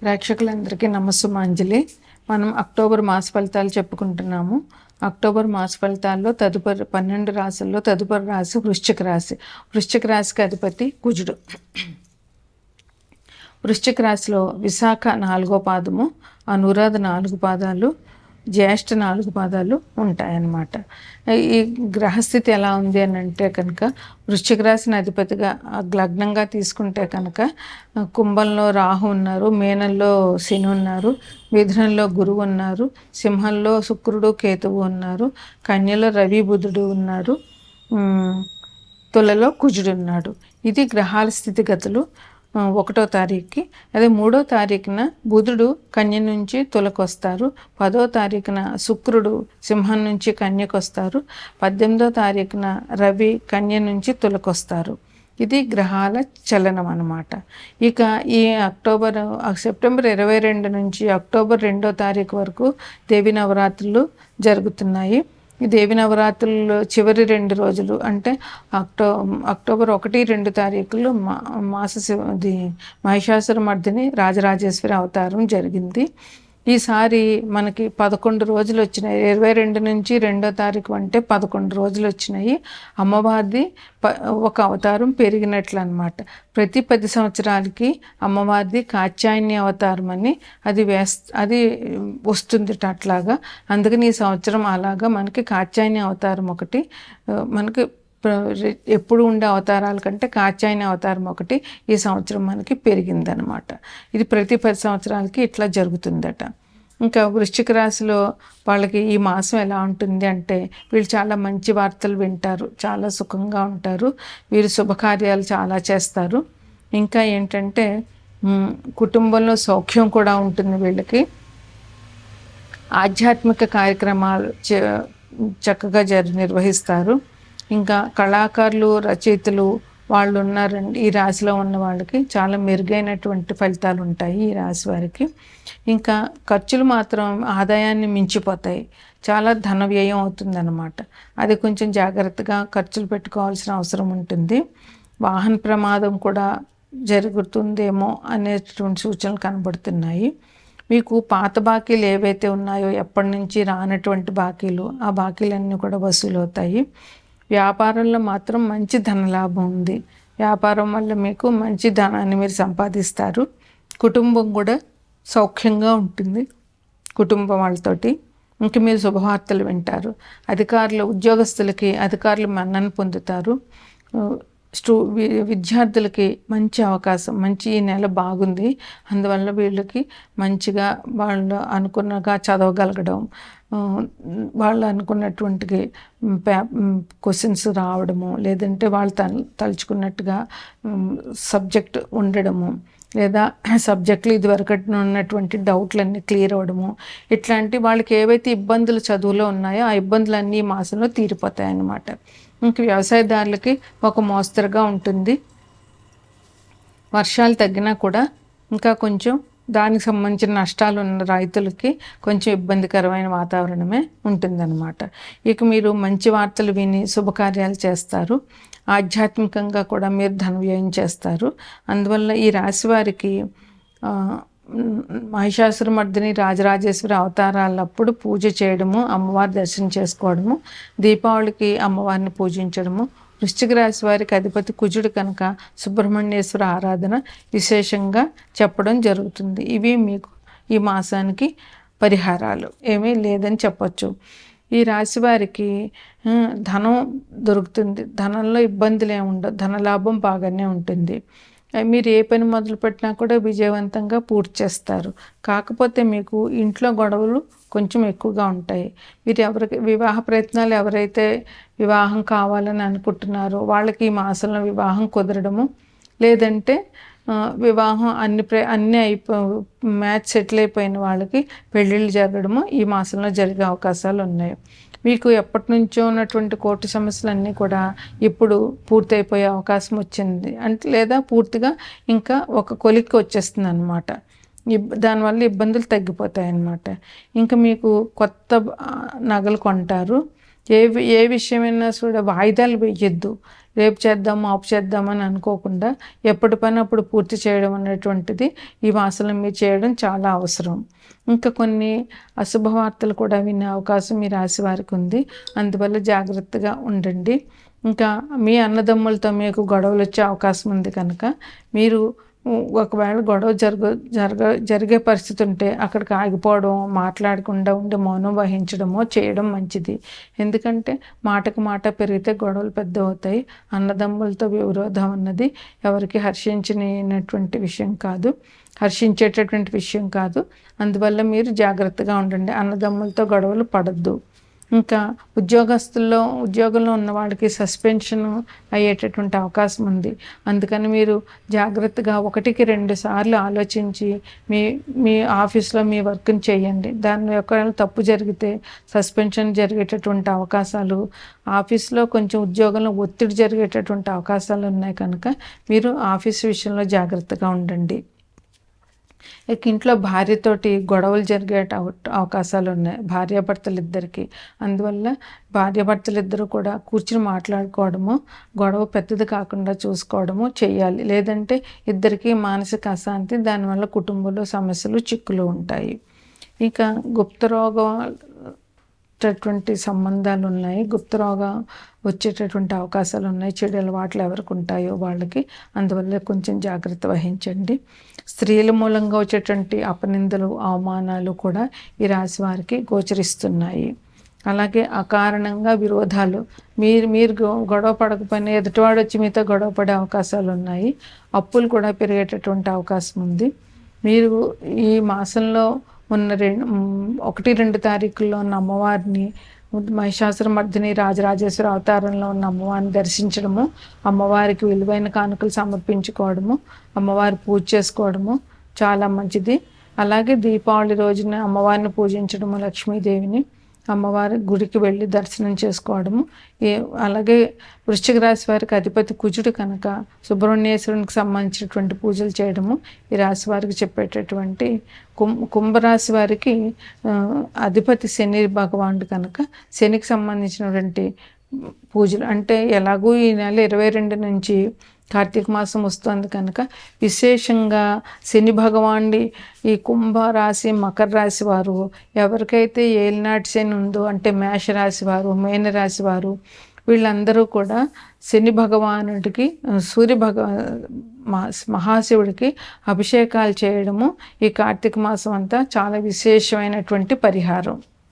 ప్రేక్షకులందరికీ నమస్సుమాంజలి. మనం అక్టోబర్ మాస ఫలితాలు చెప్పుకుంటున్నాము. అక్టోబర్ మాస ఫలితాల్లో తదుపరి 12 రాశుల్లో తదుపరి రాశి వృశ్చిక రాశి. వృశ్చిక రాశికి అధిపతి కుజుడు. వృశ్చిక రాశిలో విశాఖ 4వ పాదము, అనురాధ 4 పాదాలు, జ్యేష్ఠ 4 పాదాలు ఉంటాయన్నమాట. ఈ గ్రహస్థితి ఎలా ఉంది అని అంటే కనుక వృశ్చిక రాశిని అధిపతిగా లగ్నంగా తీసుకుంటే కనుక కుంభంలో రాహు ఉన్నారు, మీనంలో శని ఉన్నారు, మిథునంలో గురువు ఉన్నారు, సింహంలో శుక్రుడు కేతువు ఉన్నారు, కన్యలో రవి బుధుడు ఉన్నారు, తులలో కుజుడు ఉన్నాడు. ఇది గ్రహాల స్థితిగతులు 1వ తారీఖుకి. అదే 3వ తారీఖున బుధుడు కన్య నుంచి తులకు వస్తారు, 10వ తారీఖున శుక్రుడు సింహం నుంచి కన్యకు వస్తారు, 18వ తారీఖున రవి కన్య నుంచి తులకు వస్తారు. ఇది గ్రహాల చలనం అన్నమాట. ఇక ఈ సెప్టెంబర్ 22 నుంచి అక్టోబర్ 2వ తారీఖు వరకు దేవి నవరాత్రులు జరుగుతున్నాయి. ఈ దేవి నవరాత్రులు చివరి 2 రోజులు అంటే అక్టోబర్ 1, 2 తారీఖులు మహిషాసురమర్దిని రాజరాజేశ్వరి అవతారం జరిగింది. ఈసారి మనకి 11 రోజులు వచ్చినాయి. 22 నుంచి 2వ తారీఖు అంటే 11 రోజులు వచ్చినాయి. అమ్మవారిది ఒక అవతారం పెరిగినట్లు అనమాట. ప్రతి 10 సంవత్సరాలకి అమ్మవారిది కాత్యాయని అవతారం అని అది వస్తుంది అట్లాగా. అందుకని ఈ సంవత్సరం అలాగా మనకి కాత్యాయని అవతారం ఒకటి, మనకి ఎప్పుడు ఉండే అవతారాల కంటే కాత్యాయని అవతారం ఒకటి ఈ సంవత్సరం మనకి పెరిగిందనమాట. ఇది ప్రతి 10 సంవత్సరాలకి ఇట్లా జరుగుతుందట. ఇంకా వృశ్చిక రాశిలో వాళ్ళకి ఈ మాసం ఎలా ఉంటుంది అంటే వీళ్ళు చాలా మంచి వార్తలు వింటారు, చాలా సుఖంగా ఉంటారు, వీరు శుభకార్యాలు చాలా చేస్తారు. ఇంకా ఏంటంటే కుటుంబంలో సౌఖ్యం కూడా ఉంటుంది వీళ్ళకి. ఆధ్యాత్మిక కార్యక్రమాలు చక్కగా నిర్వహిస్తారు. ఇంకా కళాకారులు, రచయితలు వాళ్ళు ఉన్నారండి. ఈ రాశిలో ఉన్న వాళ్ళకి చాలా మెరుగైనటువంటి ఫలితాలు ఉంటాయి ఈ రాశి వారికి. ఇంకా ఖర్చులు మాత్రం ఆదాయాన్ని మించిపోతాయి, చాలా ధన వ్యయం అవుతుందన్నమాట. అది కొంచెం జాగ్రత్తగా ఖర్చులు పెట్టుకోవాల్సిన అవసరం ఉంటుంది. వాహన ప్రమాదం కూడా జరుగుతుందేమో అనేటువంటి సూచనలు కనబడుతున్నాయి. మీకు పాత బాకీలు ఏవైతే ఉన్నాయో, ఎప్పటి నుంచి రానటువంటి బాకీలు, ఆ బాకీలన్నీ కూడా వసూలు అవుతాయి. వ్యాపారంలో మాత్రం మంచి ధనలాభం ఉంది. వ్యాపారం వల్ల మీకు మంచి ధనాన్ని మీరు సంపాదిస్తారు. కుటుంబం కూడా సౌఖ్యంగా ఉంటుంది కుటుంబం వాళ్ళతోటి. ఇంక మీరు శుభవార్తలు వింటారు. అధికారులు మన్నన పొందుతారు. విద్యార్థులకి మంచి అవకాశం, ఈ నెల బాగుంది. అందువల్ల వీళ్ళకి మంచిగా వాళ్ళు అనుకున్నగా చదవగలగడం, వాళ్ళు అనుకున్నటువంటి క్వశ్చన్స్ రావడము, లేదంటే వాళ్ళు తలుచుకున్నట్టుగా సబ్జెక్ట్ ఉండడము, లేదా సబ్జెక్టులు ఇదివరకు ఉన్నటువంటి డౌట్లన్నీ క్లియర్ అవ్వడము, ఇట్లాంటి వాళ్ళకి ఏవైతే ఇబ్బందులు చదువులో ఉన్నాయో ఆ ఇబ్బందులన్నీ ఈ మాసంలో తీరిపోతాయి అన్నమాట. ఇంక వ్యవసాయదారులకి ఒక మోస్తరుగా ఉంటుంది. వర్షాలు తగ్గినా కూడా ఇంకా కొంచెం దానికి సంబంధించిన నష్టాలు ఉన్న రైతులకి కొంచెం ఇబ్బందికరమైన వాతావరణమే ఉంటుందన్నమాట. ఇక మీరు మంచి వార్తలు విని శుభకార్యాలు చేస్తారు. ఆధ్యాత్మికంగా కూడా మీరు ధన వ్యయం చేస్తారు. అందువల్ల ఈ రాశి వారికి మహిషాసురమర్దిని రాజరాజేశ్వరి అవతారాలప్పుడు పూజ చేయడము, అమ్మవారి దర్శనం చేసుకోవడము, దీపావళికి అమ్మవారిని పూజించడము, వృశ్చిక రాశి వారికి అధిపతి కుజుడు కనుక సుబ్రహ్మణ్యేశ్వర ఆరాధన విశేషంగా చెప్పడం జరుగుతుంది. ఇవి మీకు ఈ మాసానికి పరిహారాలు. ఏమీ లేదని చెప్పచ్చు. ఈ రాశి వారికి ధనం దొరుకుతుంది, ధనంలో ఇబ్బందులు ఏమి ఉండవు, ధనలాభం బాగానే ఉంటుంది. మీరు ఏ పని మొదలుపెట్టినా కూడా విజయవంతంగా పూర్తి చేస్తారు. కాకపోతే మీకు ఇంట్లో గొడవలు కొంచెం ఎక్కువగా ఉంటాయి. మీరు వివాహ ప్రయత్నాలు ఎవరైతే వివాహం కావాలని అనుకుంటున్నారో వాళ్ళకి ఈ మాసంలో వివాహం కుదరడము, లేదంటే వివాహం అన్నీ మ్యాచ్ సెటిల్ అయిపోయిన వాళ్ళకి పెళ్ళిళ్ళు జరగడము ఈ మాసంలో జరిగే అవకాశాలు ఉన్నాయి. మీకు ఎప్పటి నుంచో ఉన్నటువంటి కోర్టు సమస్యలన్నీ కూడా ఇప్పుడు పూర్తయిపోయే అవకాశం వచ్చింది అంటే, లేదా పూర్తిగా ఇంకా ఒక కొలిక్కి వచ్చేస్తుంది అన్నమాట. దానివల్ల ఇబ్బందులు తగ్గిపోతాయి అన్నమాట. ఇంకా మీకు కొత్త నగలు కొంటారు, ఏ విషయమైనా కూడా వాయిదాలు వేయొద్దు. రేపు చేద్దాం, మాపు చేద్దామని అనుకోకుండా ఎప్పటి పని అప్పుడు పూర్తి చేయడం అనేటువంటిది ఈ మాసంలో మీరు చేయడం చాలా అవసరం. ఇంకా కొన్ని అశుభవార్తలు కూడా వినే అవకాశం మీ రాశి వారికి ఉంది. అందువల్ల జాగ్రత్తగా ఉండండి. ఇంకా మీ అన్నదమ్ములతో మీకు గొడవలు వచ్చే అవకాశం ఉంది కనుక మీరు ఒకవేళ గొడవ జరిగే పరిస్థితి ఉంటే అక్కడికి ఆగిపోవడం, మాట్లాడకుండా ఉండి మౌనం వహించడమో చేయడం మంచిది. ఎందుకంటే మాటకు మాట పెరిగితే గొడవలు పెద్ద అవుతాయి. అన్నదమ్ములతో విరోధం అన్నది ఎవరికి హర్షించేటటువంటి విషయం కాదు. అందువల్ల మీరు జాగ్రత్తగా ఉండండి. అన్నదమ్ములతో గొడవలు పడద్దు. ఇంకా ఉద్యోగంలో ఉన్న వాళ్ళకి సస్పెన్షన్ అయ్యేటటువంటి అవకాశం ఉంది. అందుకని మీరు జాగ్రత్తగా 1-2 సార్లు ఆలోచించి మీ ఆఫీస్లో మీ వర్క్ని చేయండి. దాని ఒకవేళ తప్పు జరిగితే సస్పెన్షన్ జరిగేటటువంటి అవకాశాలు, ఆఫీస్లో కొంచెం ఉద్యోగంలో ఒత్తిడి జరిగేటటువంటి అవకాశాలు ఉన్నాయి కనుక మీరు ఆఫీస్ విషయంలో జాగ్రత్తగా ఉండండి. ఇక ఇంట్లో భార్యతోటి గొడవలు జరిగే అవకాశాలు ఉన్నాయి, భార్యాభర్తలు ఇద్దరికి. అందువల్ల భార్యాభర్తలు కూడా కూర్చుని మాట్లాడుకోవడము, గొడవ పెద్దది కాకుండా చూసుకోవడము చేయాలి. లేదంటే ఇద్దరికి మానసిక అశాంతి, దానివల్ల కుటుంబంలో సమస్యలు, చిక్కులు ఉంటాయి. ఇక గుప్తరోగం సంబంధాలు ఉన్నాయి. గుప్తరోగం వచ్చేటటువంటి అవకాశాలు ఉన్నాయి. చెడు అలవాట్లు ఎవరికి ఉంటాయో వాళ్ళకి. అందువల్ల కొంచెం జాగ్రత్త వహించండి. స్త్రీల మూలంగా వచ్చేటువంటి అపనిందలు, అవమానాలు కూడా ఈ రాశి వారికి గోచరిస్తున్నాయి. అలాగే అకారణంగా విరోధాలు, మీరు గొడవ పడకపోయినా ఎదుటివాడు వచ్చి మీతో గొడవ పడే అవకాశాలు ఉన్నాయి. అప్పులు కూడా పెరిగేటటువంటి అవకాశం ఉంది. మీరు ఈ మాసంలో ఉన్న 1-2 తారీఖుల్లో ఉన్న అమ్మవారిని, మహిషాసురమర్దిని రాజరాజేశ్వరి అవతారంలో ఉన్న అమ్మవారిని దర్శించడము, అమ్మవారికి విలువైన కానుకలు సమర్పించుకోవడము, అమ్మవారి పూజ చేసుకోవడము చాలా మంచిది. అలాగే దీపావళి రోజున అమ్మవారిని పూజించడము, లక్ష్మీదేవిని అమ్మవారి గుడికి వెళ్ళి దర్శనం చేసుకోవడము. అలాగే వృశ్చిక రాశి వారికి అధిపతి కుజుడు కనుక సుబ్రహ్మణ్యేశ్వరునికి సంబంధించినటువంటి పూజలు చేయడము ఈ రాశి వారికి చెప్పేటటువంటి. కుంభరాశి వారికి అధిపతి శని భగవానుడు కనుక శనికి సంబంధించినటువంటి పూజలు, అంటే ఎలాగూ ఈ నెల 22 నుంచి కార్తీక మాసం వస్తుంది కనుక విశేషంగా శని భగవానుడి ఈ కుంభరాశి, మకర రాశి వారు ఎవరికైతే ఏలినాటి శని ఉందో, అంటే మేషరాశి వారు, మీనరాశి వారు, వీళ్ళందరూ కూడా శని భగవానుడికి, మహాశివుడికి అభిషేకాలు చేయడము ఈ కార్తీక మాసం అంతా చాలా విశేషమైనటువంటి పరిహారం.